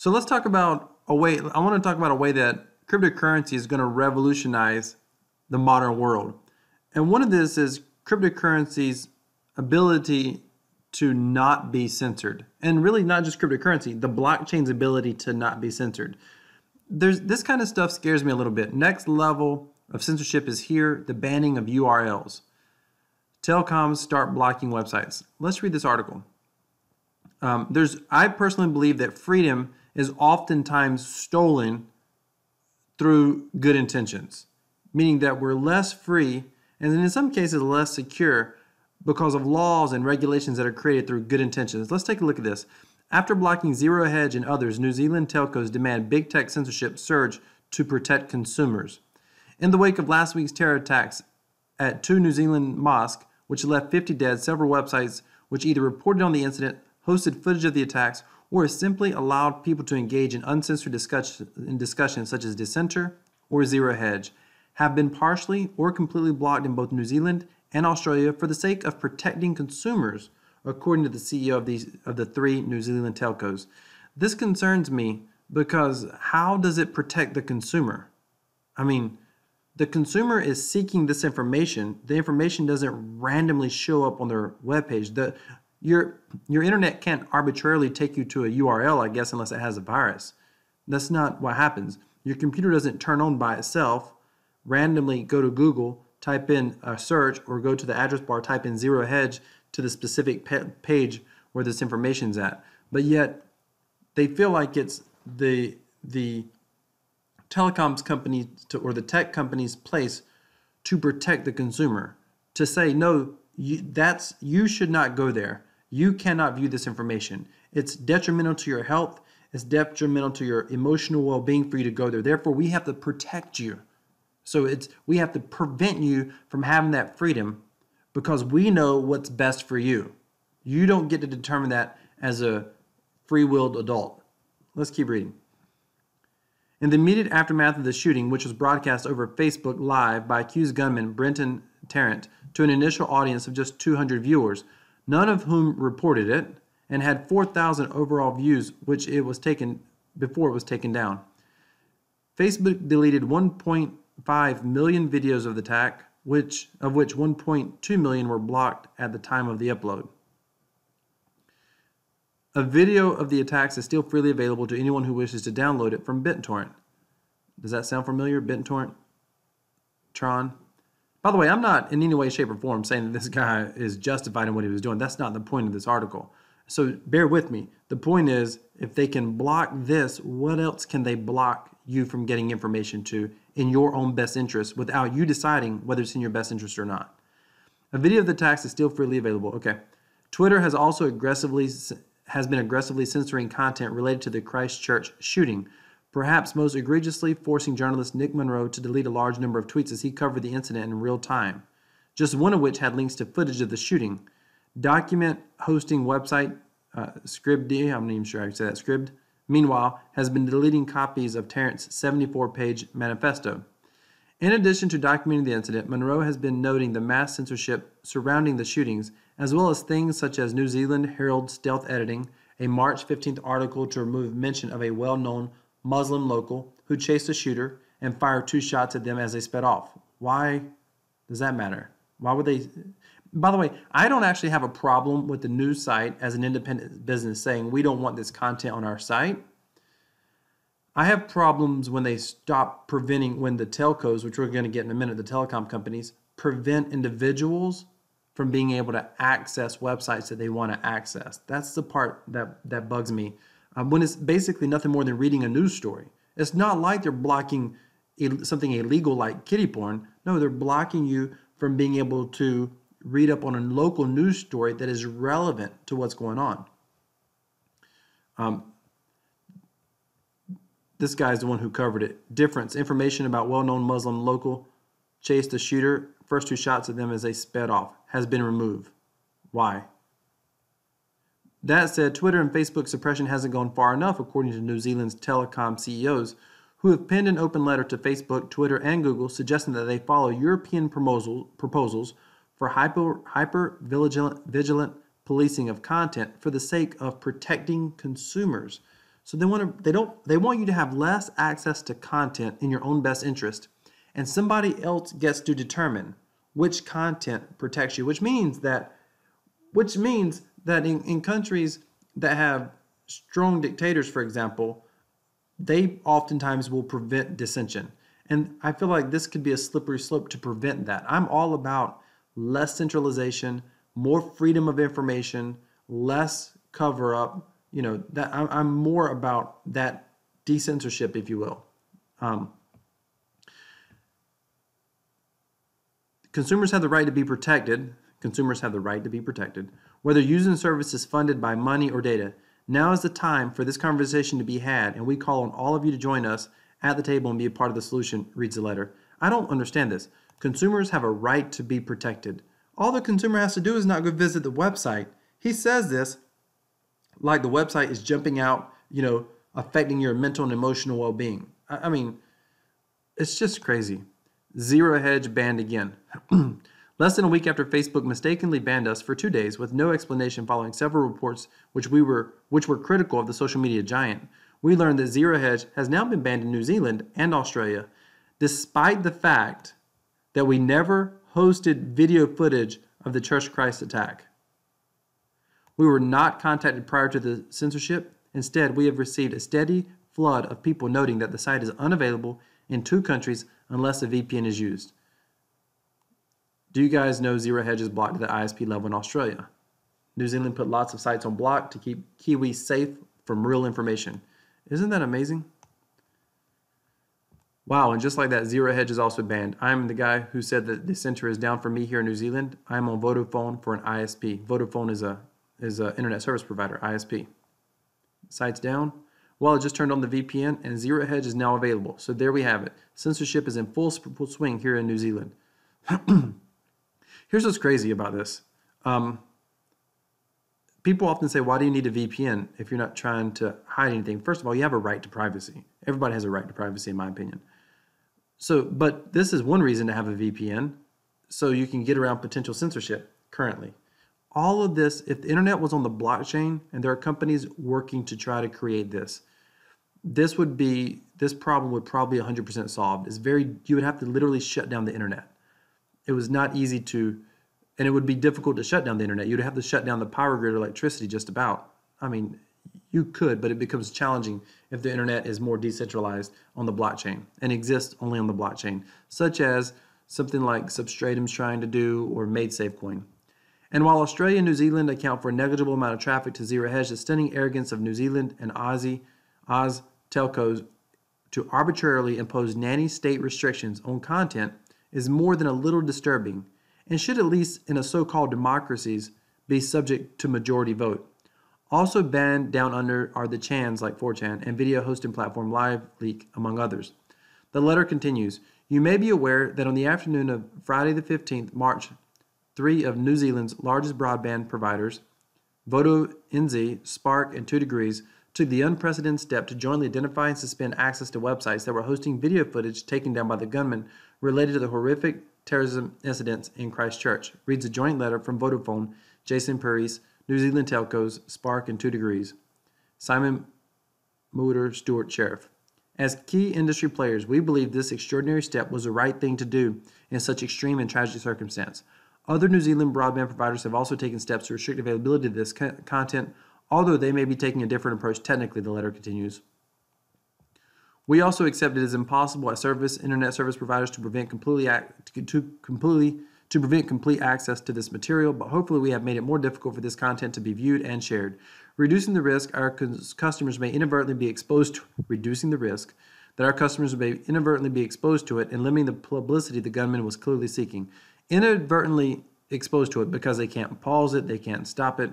So let's talk about a way. I want to talk about a way that cryptocurrency is going to revolutionize the modern world. And one of this is cryptocurrency's ability to not be censored. And really not just cryptocurrency, the blockchain's ability to not be censored. This kind of stuff scares me a little bit. Next level of censorship is here, the banning of URLs. Telecoms start blocking websites. Let's read this article. I personally believe that freedom is oftentimes stolen through good intentions, meaning that we're less free and in some cases less secure because of laws and regulations that are created through good intentions. Let's take a look at this. After blocking Zerohedge and others, New Zealand telcos demand big tech censorship surge to protect consumers. In the wake of last week's terror attacks at 2 New Zealand mosques, which left 50 dead, several websites which either reported on the incident, hosted footage of the attacks, or simply allowed people to engage in uncensored discussions such as Decentralized or Zerohedge, have been partially or completely blocked in both New Zealand and Australia for the sake of protecting consumers, according to the CEO of the 3 New Zealand telcos. This concerns me because how does it protect the consumer? I mean, the consumer is seeking this information. The information doesn't randomly show up on their webpage. Your internet can't arbitrarily take you to a URL, I guess, unless it has a virus. That's not what happens. Your computer doesn't turn on by itself, randomly go to Google, type in a search, or go to the address bar, type in Zerohedge to the specific page where this information's at. But yet, they feel like it's the telecoms company or the tech company's place to protect the consumer, to say, no, you should not go there. You cannot view this information. It's detrimental to your health. It's detrimental to your emotional well-being for you to go there. Therefore, we have to protect you. So we have to prevent you from having that freedom because we know what's best for you. You don't get to determine that as a free-willed adult. Let's keep reading. In the immediate aftermath of the shooting, which was broadcast over Facebook Live by accused gunman Brenton Tarrant to an initial audience of just 200 viewers, none of whom reported it, and had 4,000 overall views, which it was taken before it was taken down. Facebook deleted 1.5 million videos of the attack, of which 1.2 million were blocked at the time of the upload. A video of the attacks is still freely available to anyone who wishes to download it from BitTorrent. Does that sound familiar? BitTorrent? Tron? By the way, I'm not in any way, shape, or form saying that this guy is justified in what he was doing. That's not the point of this article. So bear with me. The point is, if they can block this, what else can they block you from getting information to in your own best interest without you deciding whether it's in your best interest or not? A video of the attacks is still freely available. Okay. Twitter has also been aggressively censoring content related to the Christchurch shooting, perhaps most egregiously forcing journalist Nick Monroe to delete a large number of tweets as he covered the incident in real time, just one of which had links to footage of the shooting. Document hosting website Scribd, I'm not even sure how you say that, Scribd, meanwhile, has been deleting copies of Tarrant's 74-page manifesto. In addition to documenting the incident, Monroe has been noting the mass censorship surrounding the shootings, as well as things such as New Zealand Herald stealth editing, a March 15th article to remove mention of a well-known Muslim local who chased a shooter and fired 2 shots at them as they sped off. Why does that matter? Why would they? By the way, I don't actually have a problem with the news site as an independent business saying we don't want this content on our site. I have problems when they stop preventing, when the telcos, which we're going to get in a minute, the telecom companies, prevent individuals from being able to access websites that they want to access. That's the part that bugs me. When it's basically nothing more than reading a news story. It's not like they're blocking something illegal like kiddie porn. No, they're blocking you from being able to read up on a local news story that is relevant to what's going on. This guy's the one who covered it. Difference. Information about well-known Muslim local chased the shooter. First 2 shots at them as they sped off. Has been removed. Why? That said, Twitter and Facebook suppression hasn't gone far enough, according to New Zealand's telecom CEOs, who have penned an open letter to Facebook, Twitter, and Google suggesting that they follow European proposals for hyper-vigilant policing of content for the sake of protecting consumers. So they want you to have less access to content in your own best interest, and somebody else gets to determine which content protects you, which means that in countries that have strong dictators, for example, they oftentimes will prevent dissension. And I feel like this could be a slippery slope to prevent that. I'm all about less centralization, more freedom of information, less cover up. That I'm more about that decensorship, if you will. Consumers have the right to be protected. Consumers have the right to be protected, whether using services funded by money or data. Now is the time for this conversation to be had, and we call on all of you to join us at the table and be a part of the solution, reads the letter. I don't understand this. Consumers have a right to be protected. All the consumer has to do is not go visit the website. He says this like the website is jumping out, affecting your mental and emotional well-being. I mean, it's just crazy. Zerohedge banned again. Less than a week after Facebook mistakenly banned us for 2 days with no explanation following several reports which were critical of the social media giant, we learned that Zerohedge has now been banned in New Zealand and Australia, despite the fact that we never hosted video footage of the Church Christ attack. We were not contacted prior to the censorship. Instead, we have received a steady flood of people noting that the site is unavailable in 2 countries unless a VPN is used. Do you guys know Zerohedge is blocked at the ISP level in Australia? New Zealand put lots of sites on block to keep Kiwis safe from real information. Isn't that amazing? Wow, and just like that, Zerohedge is also banned. I'm the guy who said that the center is down for me here in New Zealand. I'm on Vodafone for an ISP. Vodafone is a internet service provider, ISP. Site's down. Well, it just turned on the VPN, and Zerohedge is now available. So there we have it. Censorship is in full swing here in New Zealand. Here's what's crazy about this. People often say, why do you need a VPN if you're not trying to hide anything? First of all, you have a right to privacy. Everybody has a right to privacy, in my opinion. But this is one reason to have a VPN, so you can get around potential censorship currently. All of this, if the internet was on the blockchain, and there are companies working to try to create this, this problem would probably 100% solved. You would have to literally shut down the internet. It was not easy to, and it would be difficult to shut down the internet. You'd have to shut down the power grid or electricity just about. I mean, you could, but it becomes challenging if the internet is more decentralized on the blockchain and exists only on the blockchain, such as something like Substratum's trying to do or MadeSafeCoin. And while Australia and New Zealand account for a negligible amount of traffic to Zerohedge, the stunning arrogance of New Zealand and Oz telcos to arbitrarily impose nanny state restrictions on content is more than a little disturbing, and should, at least in a so-called democracies, be subject to majority vote. Also banned down under are the Chans like 4chan and video hosting platform LiveLeak, among others. The letter continues, you may be aware that on the afternoon of Friday the 15th, March, 3 of New Zealand's largest broadband providers, Vodo NZ, Spark, and 2 Degrees, took the unprecedented step to jointly identify and suspend access to websites that were hosting video footage taken down by the gunman related to the horrific terrorism incidents in Christchurch, reads a joint letter from Vodafone, Jason Paris, New Zealand Telcos, Spark, and 2 Degrees. Simon Mooter, Stewart, Sheriff. As key industry players, we believe this extraordinary step was the right thing to do in such extreme and tragic circumstance. Other New Zealand broadband providers have also taken steps to restrict availability of this content, although they may be taking a different approach technically, the letter continues. We also accept it is impossible as internet service providers to prevent complete access to this material, but hopefully we have made it more difficult for this content to be viewed and shared. Reducing the risk our customers may inadvertently be exposed to, reducing the risk that our customers may inadvertently be exposed to it, and limiting the publicity the gunman was clearly seeking. Inadvertently exposed to it because they can't pause it, they can't stop it.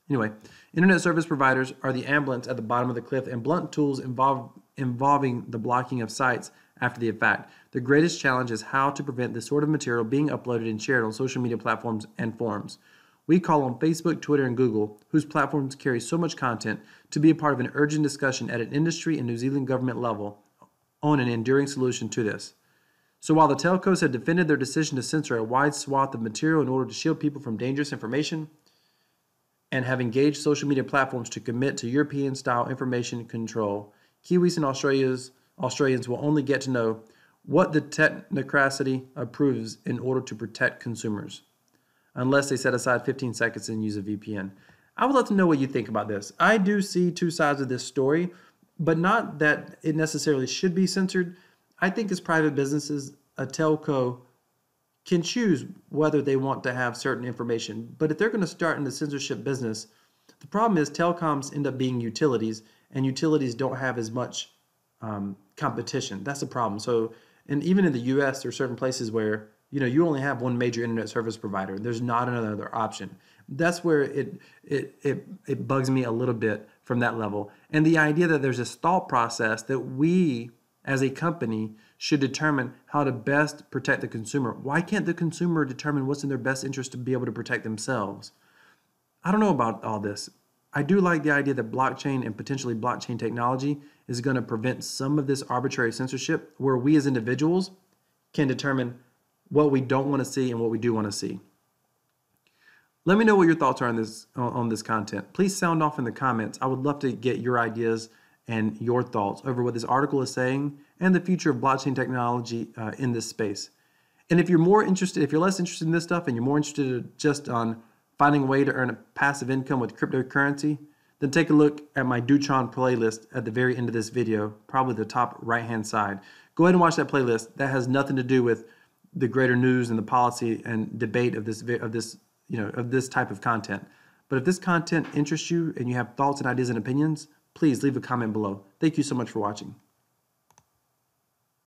Anyway, internet service providers are the ambulance at the bottom of the cliff and blunt tools involving the blocking of sites after the fact. The greatest challenge is how to prevent this sort of material being uploaded and shared on social media platforms and forums. We call on Facebook, Twitter, and Google, whose platforms carry so much content, to be a part of an urgent discussion at an industry and New Zealand government level on an enduring solution to this. So while the telcos have defended their decision to censor a wide swath of material in order to shield people from dangerous information, and have engaged social media platforms to commit to European-style information control, Kiwis and Australians will only get to know what the technocracy approves in order to protect consumers, unless they set aside 15 seconds and use a VPN. I would love to know what you think about this. I do see two sides of this story, but not that it necessarily should be censored. I think as private businesses, a telco can choose whether they want to have certain information. But if they're going to start in the censorship business, the problem is telecoms end up being utilities, and utilities don't have as much competition. That's the problem. So, and even in the U.S., there are certain places where you only have one major internet service provider. There's not another option. That's where it bugs me a little bit from that level. And the idea that there's this thought process that we as a company should determine how to best protect the consumer. Why can't the consumer determine what's in their best interest to be able to protect themselves? I don't know about all this. I do like the idea that blockchain and potentially blockchain technology is going to prevent some of this arbitrary censorship where we as individuals can determine what we don't want to see and what we do want to see. Let me know what your thoughts are on this content. Please sound off in the comments. I would love to get your ideas and your thoughts over what this article is saying and the future of blockchain technology in this space. And if you're less interested in this stuff and you're more interested just on finding a way to earn a passive income with cryptocurrency, then take a look at my Dutron playlist at the very end of this video, probably the top right-hand side. Go ahead and watch that playlist. That has nothing to do with the greater news and the policy and debate of this type of content. But if this content interests you and you have thoughts and ideas and opinions, please leave a comment below. Thank you so much for watching.